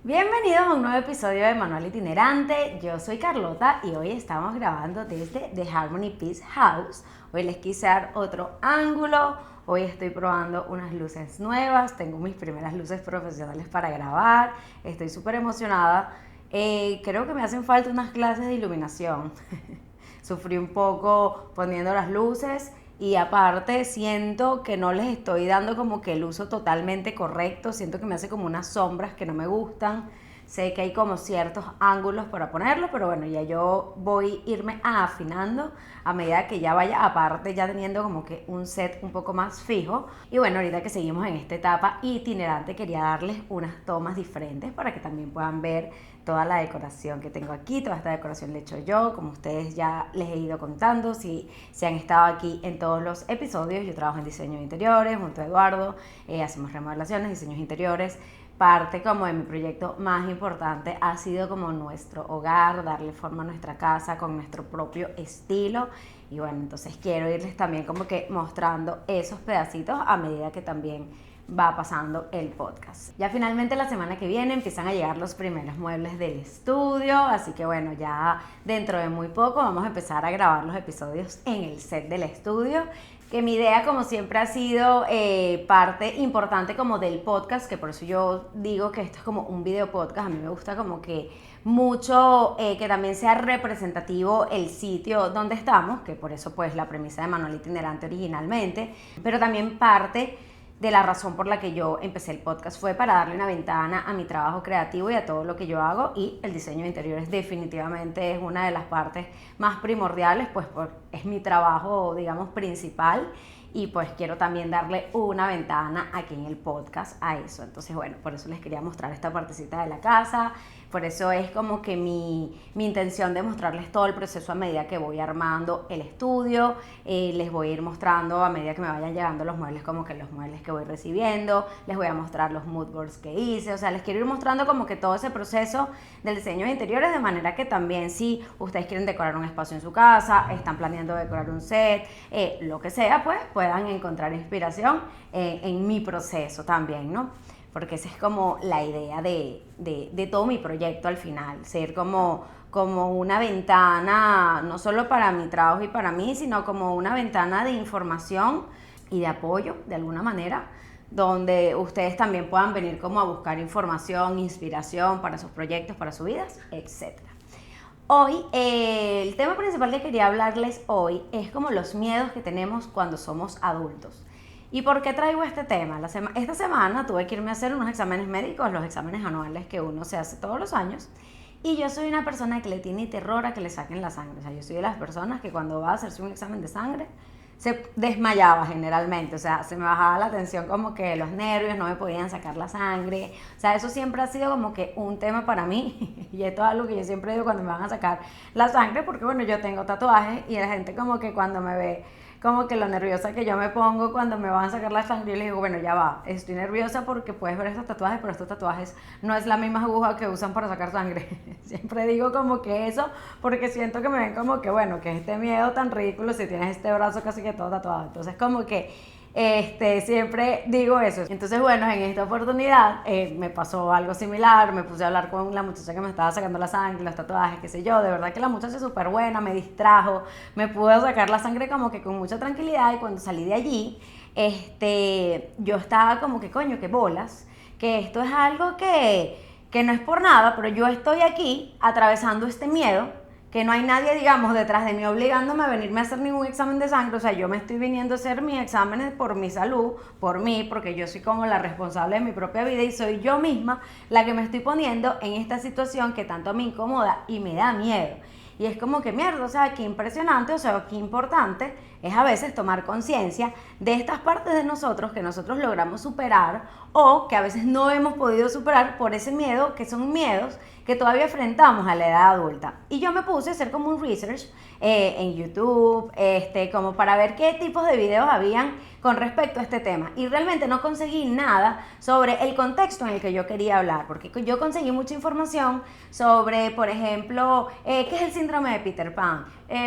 Bienvenidos a un nuevo episodio de Manual Itinerante. Yo soy Carlota y hoy estamos grabando desde The Harmony Peace House. Hoy les quise dar otro ángulo. Hoy estoy probando unas luces nuevas. Tengo mis primeras luces profesionales para grabar. Estoy súper emocionada. Creo que me hacen falta unas clases de iluminación. Sufrí un poco poniendo las luces. Y aparte siento que no les estoy dando como que el uso totalmente correcto, siento que me hace como unas sombras que no me gustan, sé que hay como ciertos ángulos para ponerlo, pero bueno, ya yo voy a irme afinando a medida que ya vaya, aparte ya teniendo como que un set un poco más fijo. Y bueno, ahorita que seguimos en esta etapa itinerante quería darles unas tomas diferentes para que también puedan ver toda la decoración que tengo aquí. Toda esta decoración la he hecho yo, como ustedes ya les he ido contando, si han estado aquí en todos los episodios. Yo trabajo en diseño de interiores junto a Eduardo, hacemos remodelaciones, diseños interiores. Parte como de mi proyecto más importante ha sido como nuestro hogar, darle forma a nuestra casa con nuestro propio estilo. Y bueno, entonces quiero irles también como que mostrando esos pedacitos a medida que también va pasando el podcast. Ya finalmente la semana que viene empiezan a llegar los primeros muebles del estudio, así que bueno, ya dentro de muy poco vamos a empezar a grabar los episodios en el set del estudio, que mi idea como siempre ha sido parte importante como del podcast, que por eso yo digo que esto es como un video podcast. A mí me gusta como que mucho que también sea representativo el sitio donde estamos, que por eso pues la premisa de Manual Itinerante originalmente, pero también parte de la razón por la que yo empecé el podcast fue para darle una ventana a mi trabajo creativo y a todo lo que yo hago, y el diseño de interiores definitivamente es una de las partes más primordiales, pues es mi trabajo, digamos, principal, y pues quiero también darle una ventana aquí en el podcast a eso. Entonces bueno, por eso les quería mostrar esta partecita de la casa. Por eso es como que mi intención de mostrarles todo el proceso a medida que voy armando el estudio. Les voy a ir mostrando a medida que me vayan llegando los muebles, como que los muebles que voy recibiendo. Les voy a mostrar los mood boards que hice. O sea, les quiero ir mostrando como que todo ese proceso del diseño de interiores, de manera que también si ustedes quieren decorar un espacio en su casa, están planeando decorar un set, lo que sea, pues puedan encontrar inspiración en mi proceso también, ¿no? Porque esa es como la idea de todo mi proyecto al final, ser como una ventana, no solo para mi trabajo y para mí, sino como una ventana de información y de apoyo, de alguna manera, donde ustedes también puedan venir como a buscar información, inspiración para sus proyectos, para sus vidas, etc. Hoy, el tema principal que quería hablarles hoy es como los miedos que tenemos cuando somos adultos. ¿Y por qué traigo este tema? Esta semana tuve que irme a hacer unos exámenes médicos, los exámenes anuales que uno se hace todos los años. Y yo soy una persona que le tiene terror a que le saquen la sangre. O sea, yo soy de las personas que cuando va a hacerse un examen de sangre se desmayaba generalmente. O sea, se me bajaba la tensión, como que los nervios, no me podían sacar la sangre. O sea, eso siempre ha sido como que un tema para mí. Y esto es algo que yo siempre digo cuando me van a sacar la sangre, porque bueno, yo tengo tatuajes y la gente como que cuando me ve como que lo nerviosa que yo me pongo cuando me van a sacar la sangre, yo les digo, bueno, ya va, estoy nerviosa porque puedes ver estos tatuajes, pero estos tatuajes no es la misma aguja que usan para sacar sangre. Siempre digo como que eso, porque siento que me ven como que, bueno, que este miedo tan ridículo si tienes este brazo casi que todo tatuado. Entonces como que siempre digo eso. Entonces bueno, en esta oportunidad me pasó algo similar. Me puse a hablar con la muchacha que me estaba sacando la sangre, los tatuajes, qué sé yo. De verdad que la muchacha es súper buena, me distrajo, me pudo sacar la sangre como que con mucha tranquilidad. Y cuando salí de allí, yo estaba como que coño, qué bolas, que esto es algo que no es por nada, pero yo estoy aquí atravesando este miedo, que no hay nadie, digamos, detrás de mí obligándome a venirme a hacer ningún examen de sangre. O sea, yo me estoy viniendo a hacer mis exámenes por mi salud, por mí, porque yo soy como la responsable de mi propia vida y soy yo misma la que me estoy poniendo en esta situación que tanto me incomoda y me da miedo. Y es como que mierda, o sea, qué impresionante, o sea, qué importante es a veces tomar conciencia de estas partes de nosotros que nosotros logramos superar o que a veces no hemos podido superar por ese miedo, que son miedos que todavía enfrentamos a la edad adulta. Y yo me puse a hacer como un research en YouTube, como para ver qué tipos de videos habían con respecto a este tema. Y realmente no conseguí nada sobre el contexto en el que yo quería hablar, porque yo conseguí mucha información sobre, por ejemplo, qué es el síndrome de Peter Pan,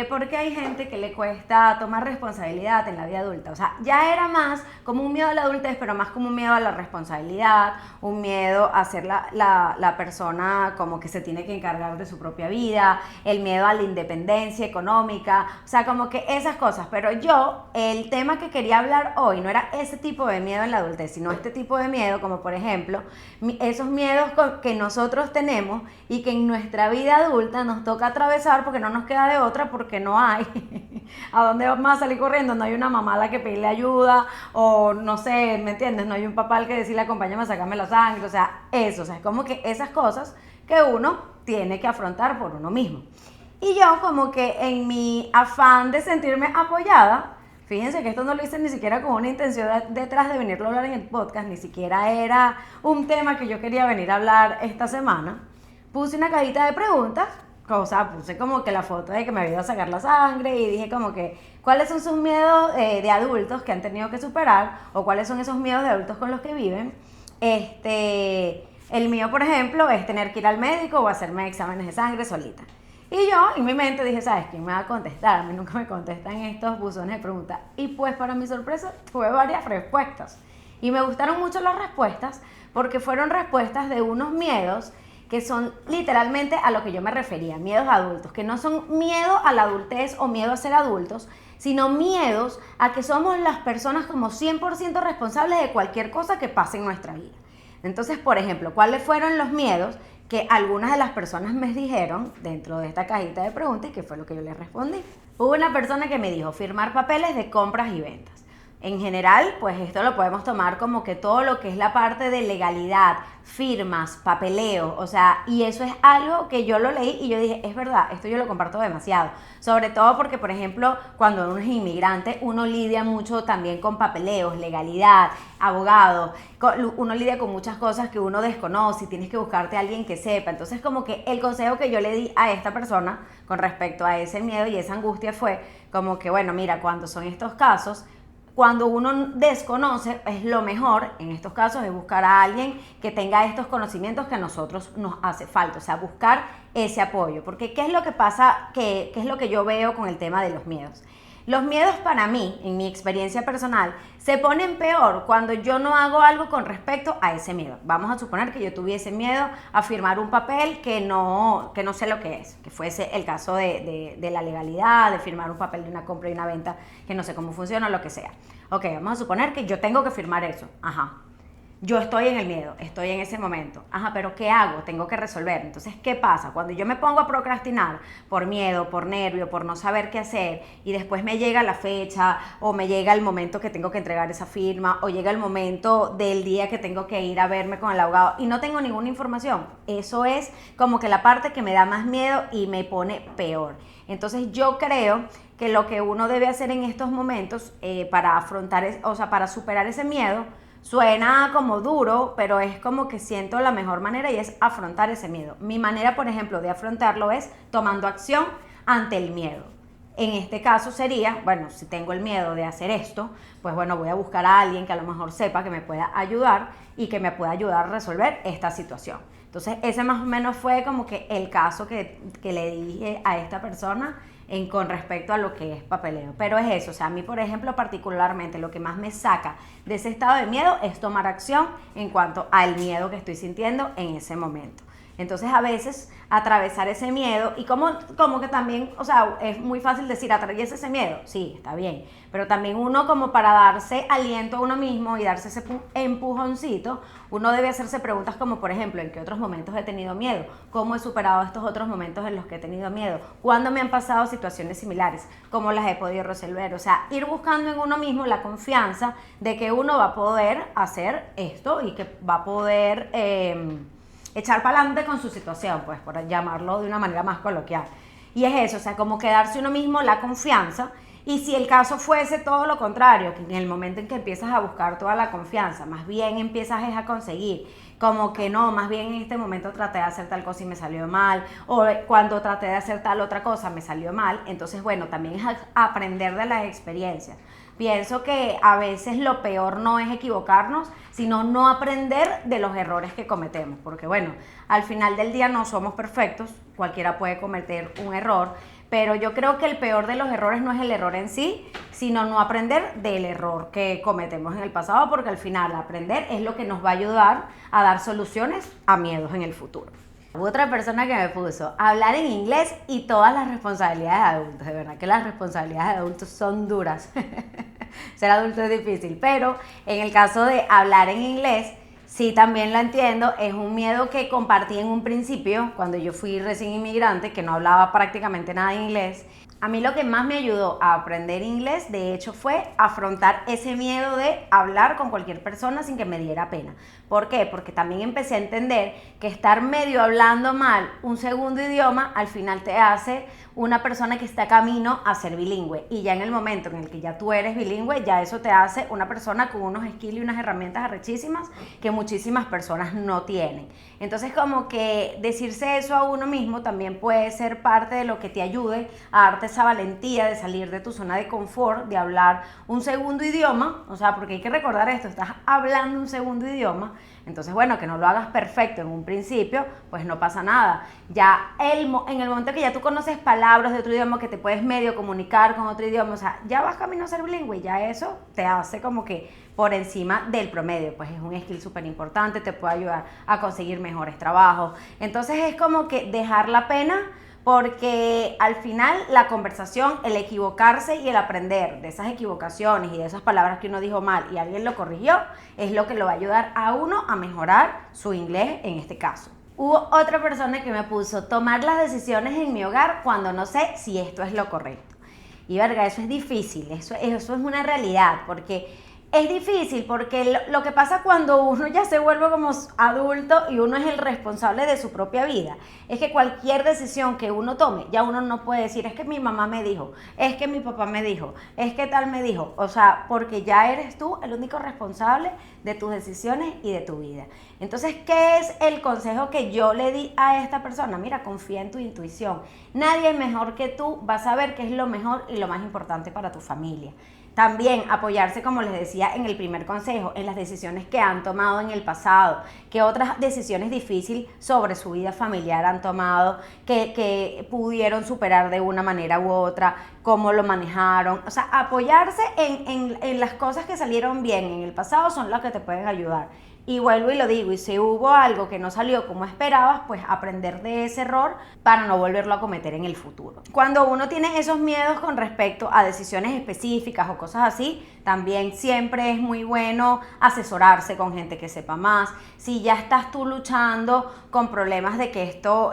porque hay gente que le cuesta tomar responsabilidad en la vida adulta. O sea, ya era más como un miedo a la adultez, pero más como un miedo a la responsabilidad, un miedo a ser la persona como que se tiene que encargar de su propia vida, el miedo a la independencia económica, o sea, como que esas cosas. Pero yo, el tema que quería hablar hoy no era ese tipo de miedo en la adultez, sino este tipo de miedo, como por ejemplo, esos miedos que nosotros tenemos y que en nuestra vida adulta nos toca atravesar porque no nos queda de otra, porque no hay a dónde vamos a salir corriendo, no hay una mamá a la que pedirle ayuda, o no sé, ¿me entiendes? No hay un papá al que decirle acompáñame a sacarme la sangre, o sea, eso, o sea, es como que esas cosas que uno tiene que afrontar por uno mismo. Y yo como que en mi afán de sentirme apoyada, fíjense que esto no lo hice ni siquiera con una intención detrás de venirlo a hablar en el podcast, ni siquiera era un tema que yo quería venir a hablar esta semana, puse una cajita de preguntas, o sea, puse como que la foto de que me había ido a sacar la sangre y dije como que cuáles son sus miedos de adultos que han tenido que superar o cuáles son esos miedos de adultos con los que viven. El mío, por ejemplo, es tener que ir al médico o hacerme exámenes de sangre solita. Y yo en mi mente dije, ¿sabes quién me va a contestar? A mí nunca me contestan estos buzones de preguntas. Y pues para mi sorpresa tuve varias respuestas. Y me gustaron mucho las respuestas porque fueron respuestas de unos miedos que son literalmente a lo que yo me refería, miedos adultos, que no son miedo a la adultez o miedo a ser adultos, sino miedos a que somos las personas como 100% responsables de cualquier cosa que pase en nuestra vida. Entonces, por ejemplo, ¿cuáles fueron los miedos que algunas de las personas me dijeron dentro de esta cajita de preguntas y qué fue lo que yo les respondí? Hubo una persona que me dijo firmar papeles de compras y ventas. En general, pues esto lo podemos tomar como que todo lo que es la parte de legalidad, firmas, papeleo, o sea, y eso es algo que yo lo leí y yo dije, es verdad, esto yo lo comparto demasiado, sobre todo porque, por ejemplo, cuando uno es inmigrante, uno lidia mucho también con papeleos, legalidad, abogado, uno lidia con muchas cosas que uno desconoce y tienes que buscarte a alguien que sepa, entonces como que el consejo que yo le di a esta persona con respecto a ese miedo y esa angustia fue como que, bueno, mira, cuando son estos casos, cuando uno desconoce, es lo mejor, en estos casos, es buscar a alguien que tenga estos conocimientos que a nosotros nos hace falta, o sea, buscar ese apoyo. Porque ¿qué es lo que pasa? ¿Qué es lo que yo veo con el tema de los miedos? Los miedos para mí, en mi experiencia personal, se ponen peor cuando yo no hago algo con respecto a ese miedo. Vamos a suponer que yo tuviese miedo a firmar un papel que no sé lo que es, que fuese el caso de la legalidad, de firmar un papel de una compra y una venta que no sé cómo funciona o lo que sea. Ok, vamos a suponer que yo tengo que firmar eso. Ajá. Yo estoy en el miedo, estoy en ese momento. Ajá, pero ¿qué hago? Tengo que resolver. Entonces, ¿qué pasa? Cuando yo me pongo a procrastinar por miedo, por nervio, por no saber qué hacer, y después me llega la fecha, o me llega el momento que tengo que entregar esa firma, o llega el momento del día que tengo que ir a verme con el abogado, y no tengo ninguna información. Eso es como que la parte que me da más miedo y me pone peor. Entonces, yo creo que lo que uno debe hacer en estos momentos para afrontar, o sea, para superar ese miedo, suena como duro, pero es como que siento la mejor manera y es afrontar ese miedo. Mi manera, por ejemplo, de afrontarlo es tomando acción ante el miedo. En este caso sería, bueno, si tengo el miedo de hacer esto, pues bueno, voy a buscar a alguien que a lo mejor sepa que me pueda ayudar y que me pueda ayudar a resolver esta situación. Entonces, ese más o menos fue como que el caso que le dije a esta persona con respecto a lo que es papeleo. Pero es eso, o sea, a mí, por ejemplo, particularmente, lo que más me saca de ese estado de miedo es tomar acción en cuanto al miedo que estoy sintiendo en ese momento. Entonces, a veces, atravesar ese miedo, y como que también, o sea, es muy fácil decir, atraviesa ese miedo, sí, está bien, pero también uno como para darse aliento a uno mismo y darse ese empujoncito, uno debe hacerse preguntas como, por ejemplo, ¿en qué otros momentos he tenido miedo? ¿Cómo he superado estos otros momentos en los que he tenido miedo? ¿Cuándo me han pasado situaciones similares? ¿Cómo las he podido resolver? O sea, ir buscando en uno mismo la confianza de que uno va a poder hacer esto y que va a poder echar para adelante con su situación, pues por llamarlo de una manera más coloquial. Y es eso, o sea, como quedarse uno mismo la confianza. Y si el caso fuese todo lo contrario, que en el momento en que empiezas a buscar toda la confianza, más bien empiezas a conseguir, como que no, más bien en este momento traté de hacer tal cosa y me salió mal, o cuando traté de hacer tal otra cosa me salió mal, entonces bueno, también es aprender de las experiencias. Pienso que a veces lo peor no es equivocarnos, sino no aprender de los errores que cometemos, porque bueno, al final del día no somos perfectos, cualquiera puede cometer un error, pero yo creo que el peor de los errores no es el error en sí, sino no aprender del error que cometemos en el pasado, porque al final aprender es lo que nos va a ayudar a dar soluciones a miedos en el futuro. Hubo otra persona que me puso hablar en inglés y todas las responsabilidades de adultos. De verdad que las responsabilidades de adultos son duras. Ser adulto es difícil, pero en el caso de hablar en inglés, sí, también la entiendo. Es un miedo que compartí en un principio, cuando yo fui recién inmigrante, que no hablaba prácticamente nada de inglés. A mí lo que más me ayudó a aprender inglés, de hecho, fue afrontar ese miedo de hablar con cualquier persona sin que me diera pena. ¿Por qué? Porque también empecé a entender que estar medio hablando mal un segundo idioma al final te hace una persona que está camino a ser bilingüe. Y ya en el momento en el que ya tú eres bilingüe, ya eso te hace una persona con unos skills y unas herramientas arrechísimas que muchísimas personas no tienen. Entonces, como que decirse eso a uno mismo también puede ser parte de lo que te ayude a darte esa valentía de salir de tu zona de confort, de hablar un segundo idioma. O sea, porque hay que recordar esto, estás hablando un segundo idioma. Entonces, bueno, que no lo hagas perfecto en un principio, pues no pasa nada. Ya en el momento que ya tú conoces palabras de otro idioma, que te puedes medio comunicar con otro idioma, o sea, ya vas camino a ser bilingüe y ya eso te hace como que por encima del promedio. Pues es un skill súper importante, te puede ayudar a conseguir mejores trabajos. Entonces es como que dejar la pena, porque al final la conversación, el equivocarse y el aprender de esas equivocaciones y de esas palabras que uno dijo mal y alguien lo corrigió, es lo que lo va a ayudar a uno a mejorar su inglés en este caso. Hubo otra persona que me puso tomar las decisiones en mi hogar cuando no sé si esto es lo correcto. Y verga, eso es difícil, eso es una realidad, porque es difícil porque lo que pasa cuando uno ya se vuelve como adulto y uno es el responsable de su propia vida, es que cualquier decisión que uno tome, ya uno no puede decir, es que mi mamá me dijo, es que mi papá me dijo, es que tal me dijo. O sea, porque ya eres tú el único responsable de tus decisiones y de tu vida. Entonces, ¿qué es el consejo que yo le di a esta persona? Mira, confía en tu intuición. Nadie mejor que tú va a saber qué es lo mejor y lo más importante para tu familia. También apoyarse, como les decía en el primer consejo, en las decisiones que han tomado en el pasado, que otras decisiones difíciles sobre su vida familiar han tomado, que pudieron superar de una manera u otra, cómo lo manejaron. O sea, apoyarse en las cosas que salieron bien en el pasado son las que te pueden ayudar. Y vuelvo y lo digo, y si hubo algo que no salió como esperabas, pues aprender de ese error para no volverlo a cometer en el futuro. Cuando uno tiene esos miedos con respecto a decisiones específicas o cosas así, también siempre es muy bueno asesorarse con gente que sepa más. Si ya estás tú luchando con problemas de que esto,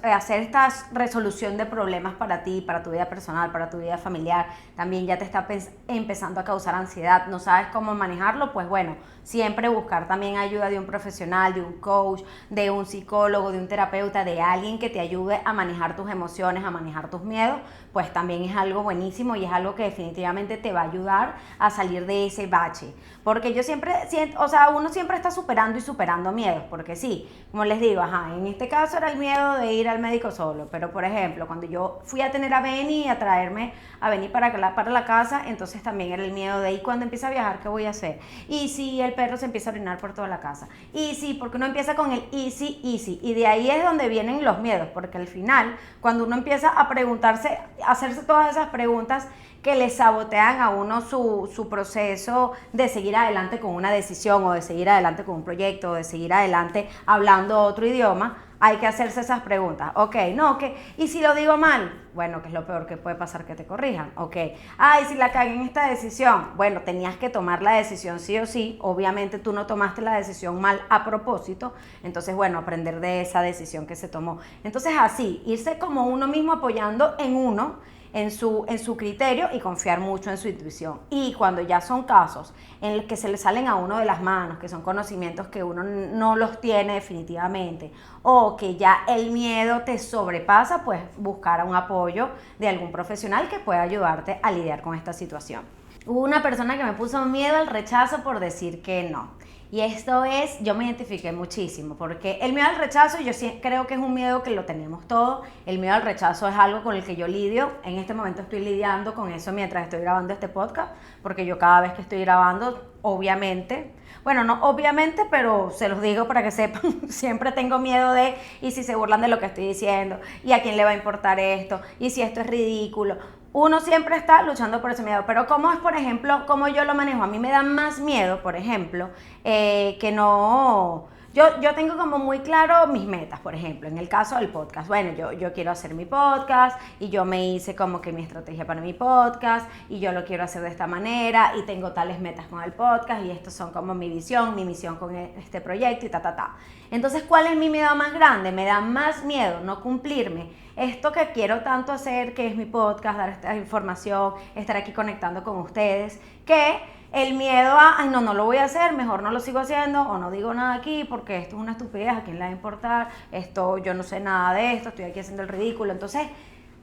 hacer esta resolución de problemas para ti, para tu vida personal, para tu vida familiar, también ya te está empezando a causar ansiedad, no sabes cómo manejarlo, pues bueno, siempre buscar también ayuda de un profesional, de un coach, de un psicólogo, de un terapeuta, de alguien que te ayude a manejar tus emociones, a manejar tus miedos, pues también es algo buenísimo y es algo que definitivamente te va a ayudar a salir de ese bache. Porque yo siempre siento, o sea, uno siempre está superando y superando miedos, porque sí, como les digo, en este caso era el miedo de ir al médico solo, pero por ejemplo, cuando yo fui a tener a Benny y a traerme a Benny para la casa, entonces también era el miedo de, ¿y cuando empieza a viajar qué voy a hacer? Y si el perro se empieza a orinar por toda la casa, y si, porque uno empieza con el easy, y de ahí es donde vienen los miedos, porque al final, cuando uno empieza a preguntarse, a hacerse todas esas preguntas que le sabotean a uno su proceso de seguir adelante con una decisión, o de seguir adelante con un proyecto, o de seguir adelante hablando otro idioma, hay que hacerse esas preguntas. Ok, no, ¿y si lo digo mal? Bueno, que es lo peor que puede pasar, que te corrijan. Ok, ¿y si la cagué en esta decisión? Bueno, tenías que tomar la decisión sí o sí. Obviamente tú no tomaste la decisión mal a propósito. Entonces, bueno, aprender de esa decisión que se tomó. Entonces, así, irse como uno mismo apoyando en uno, en su criterio, y confiar mucho en su intuición. Y cuando ya son casos en los que se le salen a uno de las manos, que son conocimientos que uno no los tiene definitivamente, o que ya el miedo te sobrepasa, pues buscar un apoyo de algún profesional que pueda ayudarte a lidiar con esta situación. Hubo una persona que me puso miedo al rechazo por decir que no. Y esto es, yo me identifiqué muchísimo, porque el miedo al rechazo, yo sí creo que es un miedo que lo tenemos todos. El miedo al rechazo es algo con el que yo lidio. En este momento estoy lidiando con eso mientras estoy grabando este podcast, porque yo cada vez que estoy grabando, obviamente, bueno, no obviamente, pero se los digo para que sepan, siempre tengo miedo de, y si se burlan de lo que estoy diciendo, y a quién le va a importar esto, y si esto es ridículo. Uno siempre está luchando por ese miedo, pero ¿cómo es, por ejemplo, cómo yo lo manejo? A mí me da más miedo, por ejemplo, que no... Yo tengo como muy claro mis metas, por ejemplo, en el caso del podcast. Bueno, yo quiero hacer mi podcast y yo me hice como que mi estrategia para mi podcast y yo lo quiero hacer de esta manera y tengo tales metas con el podcast y estos son como mi misión con este proyecto y ta. Entonces, ¿cuál es mi miedo más grande? Me da más miedo no cumplirme esto que quiero tanto hacer, que es mi podcast, dar esta información, estar aquí conectando con ustedes, que el miedo a, ay no lo voy a hacer, mejor no lo sigo haciendo o no digo nada aquí porque esto es una estupidez, ¿a quién le va a importar? Esto, yo no sé nada de esto, estoy aquí haciendo el ridículo. Entonces,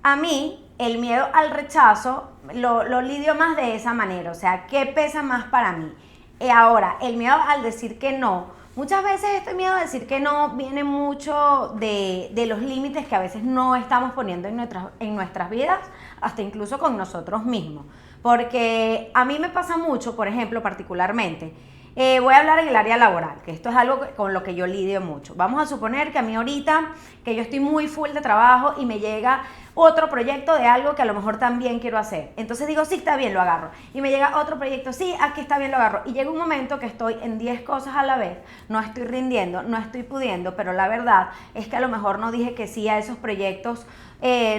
a mí, el miedo al rechazo lo lidio más de esa manera, o sea, ¿qué pesa más para mí? Ahora, el miedo al decir que no, muchas veces este miedo a decir que no viene mucho de los límites que a veces no estamos poniendo en nuestras vidas, hasta incluso con nosotros mismos. Porque a mí me pasa mucho, por ejemplo, particularmente, voy a hablar en el área laboral, que esto es algo con lo que yo lidio mucho. Vamos a suponer que a mí ahorita, que yo estoy muy full de trabajo y me llega otro proyecto de algo que a lo mejor también quiero hacer. Entonces digo, sí, está bien, lo agarro. Y me llega otro proyecto, sí, aquí está bien, lo agarro. Y llega un momento que estoy en 10 cosas a la vez, no estoy rindiendo, no estoy pudiendo, pero la verdad es que a lo mejor no dije que sí a esos proyectos,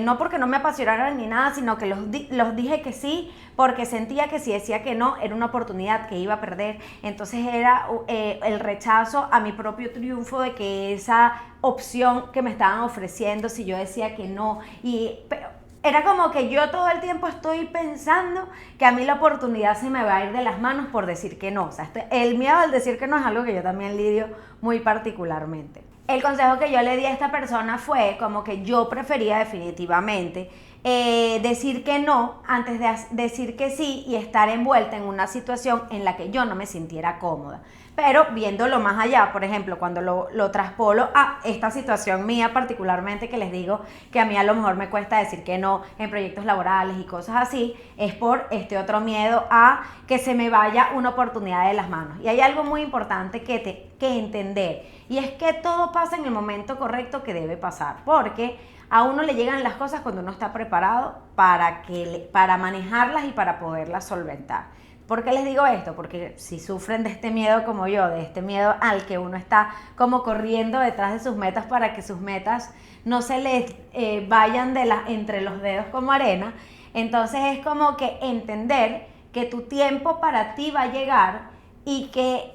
no porque no me apasionaran ni nada, sino que los dije que sí porque sentía que si decía que no, era una oportunidad que iba a perder. Entonces era el rechazo a mi propio triunfo de que esa opción que me estaban ofreciendo, si yo decía que no, pero era como que yo todo el tiempo estoy pensando que a mí la oportunidad se me va a ir de las manos por decir que no. O sea, el miedo al decir que no es algo que yo también lidio muy particularmente. El consejo que yo le di a esta persona fue como que yo prefería definitivamente decir que no antes de decir que sí y estar envuelta en una situación en la que yo no me sintiera cómoda. Pero viéndolo más allá, por ejemplo, cuando lo traspolo a esta situación mía particularmente, que les digo que a mí a lo mejor me cuesta decir que no en proyectos laborales y cosas así, es por este otro miedo a que se me vaya una oportunidad de las manos. Y hay algo muy importante que entender, y es que todo pasa en el momento correcto que debe pasar, porque a uno le llegan las cosas cuando uno está preparado para manejarlas y para poderlas solventar. ¿Por qué les digo esto? Porque si sufren de este miedo como yo, de este miedo al que uno está como corriendo detrás de sus metas para que sus metas no se les vayan entre los dedos como arena, entonces es como que entender que tu tiempo para ti va a llegar y que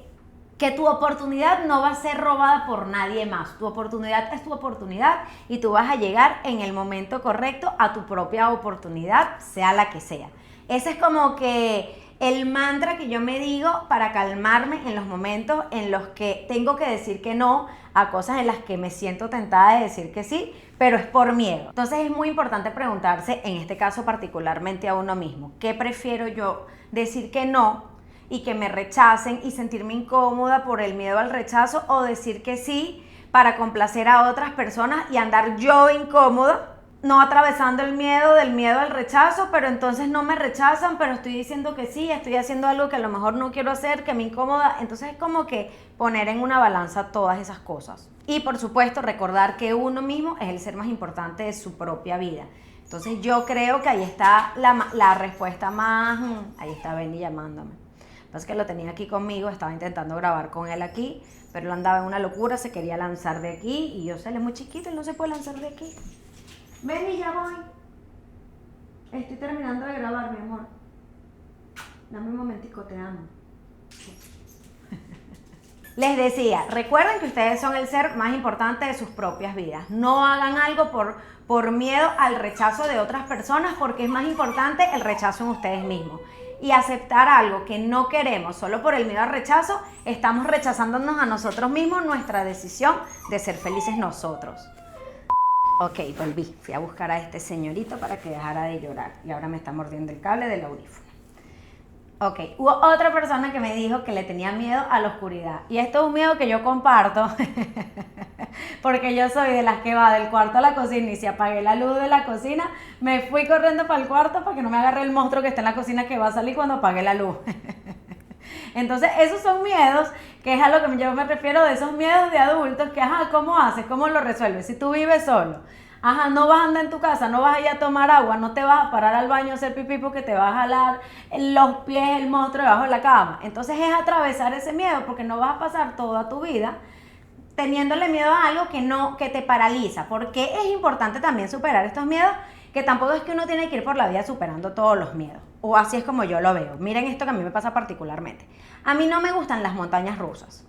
tu oportunidad no va a ser robada por nadie más. Tu oportunidad es tu oportunidad y tú vas a llegar en el momento correcto a tu propia oportunidad, sea la que sea. Ese es como que el mantra que yo me digo para calmarme en los momentos en los que tengo que decir que no a cosas en las que me siento tentada de decir que sí, pero es por miedo. Entonces es muy importante preguntarse, en este caso particularmente a uno mismo, ¿qué prefiero yo decir que no y que me rechacen y sentirme incómoda por el miedo al rechazo, o decir que sí para complacer a otras personas y andar yo incómoda, no atravesando el miedo del miedo al rechazo, pero entonces no me rechazan, pero estoy diciendo que sí, estoy haciendo algo que a lo mejor no quiero hacer, que me incomoda? Entonces es como que poner en una balanza todas esas cosas. Y por supuesto recordar que uno mismo es el ser más importante de su propia vida. Entonces yo creo que ahí está la respuesta más... Ahí está Benny llamándome. Pasa que lo tenía aquí conmigo, estaba intentando grabar con él aquí, pero él andaba en una locura, se quería lanzar de aquí y yo sé, él es muy chiquito, él no se puede lanzar de aquí. Ven y ya voy. Estoy terminando de grabar, mi amor. Dame un momentico, te amo. Les decía, recuerden que ustedes son el ser más importante de sus propias vidas. No hagan algo por miedo al rechazo de otras personas, porque es más importante el rechazo en ustedes mismos. Y aceptar algo que no queremos solo por el miedo al rechazo, estamos rechazándonos a nosotros mismos nuestra decisión de ser felices nosotros. Ok, volví. Fui a buscar a este señorito para que dejara de llorar y ahora me está mordiendo el cable del audífono. Ok, hubo otra persona que me dijo que le tenía miedo a la oscuridad. Y esto es un miedo que yo comparto, porque yo soy de las que va del cuarto a la cocina y si apagué la luz de la cocina, me fui corriendo para el cuarto para que no me agarre el monstruo que está en la cocina que va a salir cuando apague la luz. Entonces, esos son miedos, que es a lo que yo me refiero de esos miedos de adultos, que, ajá, ¿cómo haces? ¿Cómo lo resuelves? Si tú vives solo, ajá, no vas a andar en tu casa, no vas a ir a tomar agua, no te vas a parar al baño a hacer pipí porque te va a jalar los pies el monstruo debajo de la cama. Entonces, es atravesar ese miedo porque no vas a pasar toda tu vida teniéndole miedo a algo que te paraliza. Porque es importante también superar estos miedos, que tampoco es que uno tiene que ir por la vida superando todos los miedos. O así es como yo lo veo. Miren esto que a mí me pasa particularmente. A mí no me gustan las montañas rusas.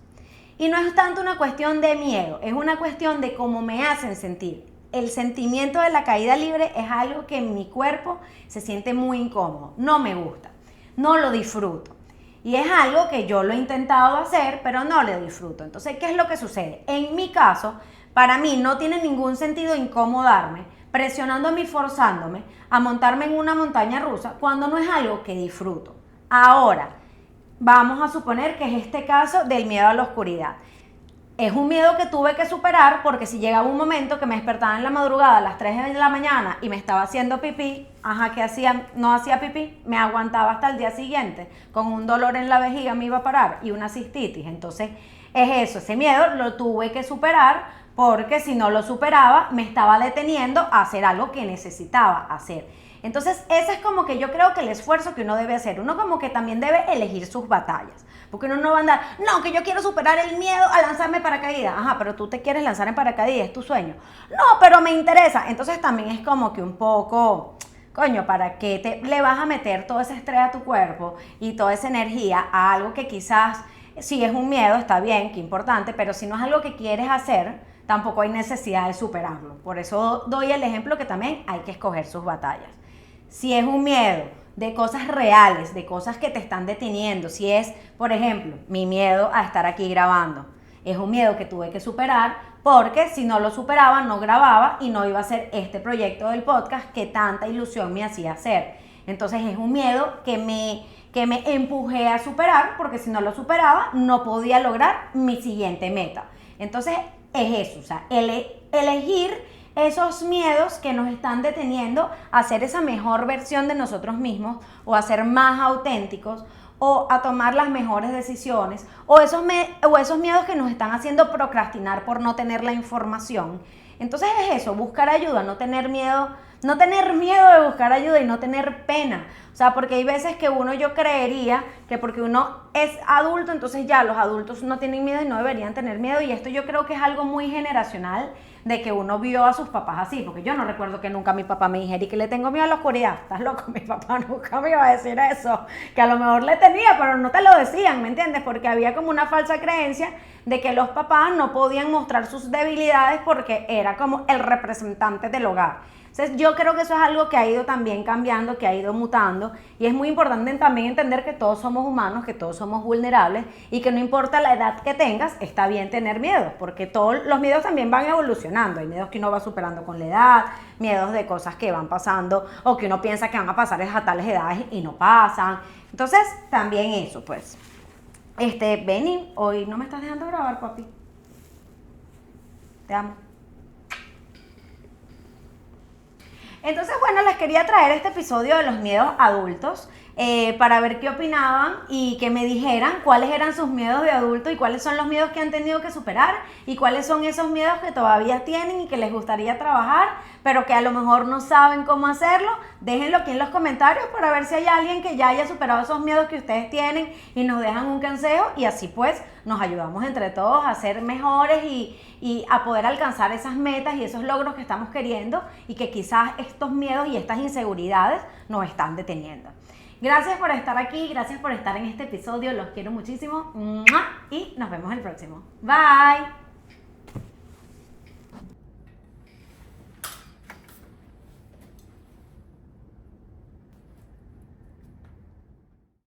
Y no es tanto una cuestión de miedo, es una cuestión de cómo me hacen sentir. El sentimiento de la caída libre es algo que en mi cuerpo se siente muy incómodo. No me gusta, no lo disfruto. Y es algo que yo lo he intentado hacer, pero no lo disfruto. Entonces, ¿qué es lo que sucede? En mi caso, para mí no tiene ningún sentido incomodarme, presionándome y forzándome a montarme en una montaña rusa cuando no es algo que disfruto. Ahora, vamos a suponer que es este caso del miedo a la oscuridad. Es un miedo que tuve que superar porque si llegaba un momento que me despertaba en la madrugada a las 3 de la mañana y me estaba haciendo pipí, ajá, ¿qué hacía? No hacía pipí, me aguantaba hasta el día siguiente con un dolor en la vejiga, me iba a parar y una cistitis. Entonces es eso, ese miedo lo tuve que superar porque si no lo superaba me estaba deteniendo a hacer algo que necesitaba hacer. Entonces ese es como que yo creo que el esfuerzo que uno debe hacer, uno como que también debe elegir sus batallas. Porque uno no va a andar, no, que yo quiero superar el miedo a lanzarme paracaídas. Ajá, pero tú te quieres lanzar en paracaídas, es tu sueño. No, pero me interesa. Entonces también es como que un poco, coño, ¿para qué le vas a meter todo ese estrés a tu cuerpo y toda esa energía a algo que quizás, si es un miedo, está bien, qué importante, pero si no es algo que quieres hacer, tampoco hay necesidad de superarlo. Por eso doy el ejemplo que también hay que escoger sus batallas. Si es un miedo de cosas reales, de cosas que te están deteniendo. Si es, por ejemplo, mi miedo a estar aquí grabando. Es un miedo que tuve que superar porque si no lo superaba, no grababa y no iba a hacer este proyecto del podcast que tanta ilusión me hacía hacer. Entonces es un miedo que me empujé a superar porque si no lo superaba, no podía lograr mi siguiente meta. Entonces es eso, o sea, elegir esos miedos que nos están deteniendo a ser esa mejor versión de nosotros mismos o a ser más auténticos o a tomar las mejores decisiones o esos miedos que nos están haciendo procrastinar por no tener la información. Entonces es eso, buscar ayuda, no tener miedo de buscar ayuda y no tener pena. O sea, porque hay veces que yo creería que porque uno es adulto, entonces ya los adultos no tienen miedo y no deberían tener miedo. Y esto yo creo que es algo muy generacional de que uno vio a sus papás así. Porque yo no recuerdo que nunca mi papá me dijera y que le tengo miedo a la oscuridad. ¿Estás loco? Mi papá nunca me iba a decir eso. Que a lo mejor le tenía, pero no te lo decían, ¿me entiendes? Porque había como una falsa creencia de que los papás no podían mostrar sus debilidades porque era como el representante del hogar. Entonces yo creo que eso es algo que ha ido también cambiando, que ha ido mutando y es muy importante también entender que todos somos humanos, que todos somos vulnerables y que no importa la edad que tengas, está bien tener miedos, porque todos los miedos también van evolucionando. Hay miedos que uno va superando con la edad, miedos de cosas que van pasando o que uno piensa que van a pasar a tales edades y no pasan. Entonces también eso, pues. Benny, hoy no me estás dejando grabar, papi. Te amo. Entonces, bueno, les quería traer este episodio de los miedos adultos para ver qué opinaban y que me dijeran cuáles eran sus miedos de adulto y cuáles son los miedos que han tenido que superar y cuáles son esos miedos que todavía tienen y que les gustaría trabajar, pero que a lo mejor no saben cómo hacerlo. Déjenlo aquí en los comentarios para ver si hay alguien que ya haya superado esos miedos que ustedes tienen y nos dejan un consejo y así pues nos ayudamos entre todos a ser mejores y a poder alcanzar esas metas y esos logros que estamos queriendo y que quizás estos miedos y estas inseguridades nos están deteniendo. Gracias por estar aquí, gracias por estar en este episodio, los quiero muchísimo y nos vemos el próximo. Bye.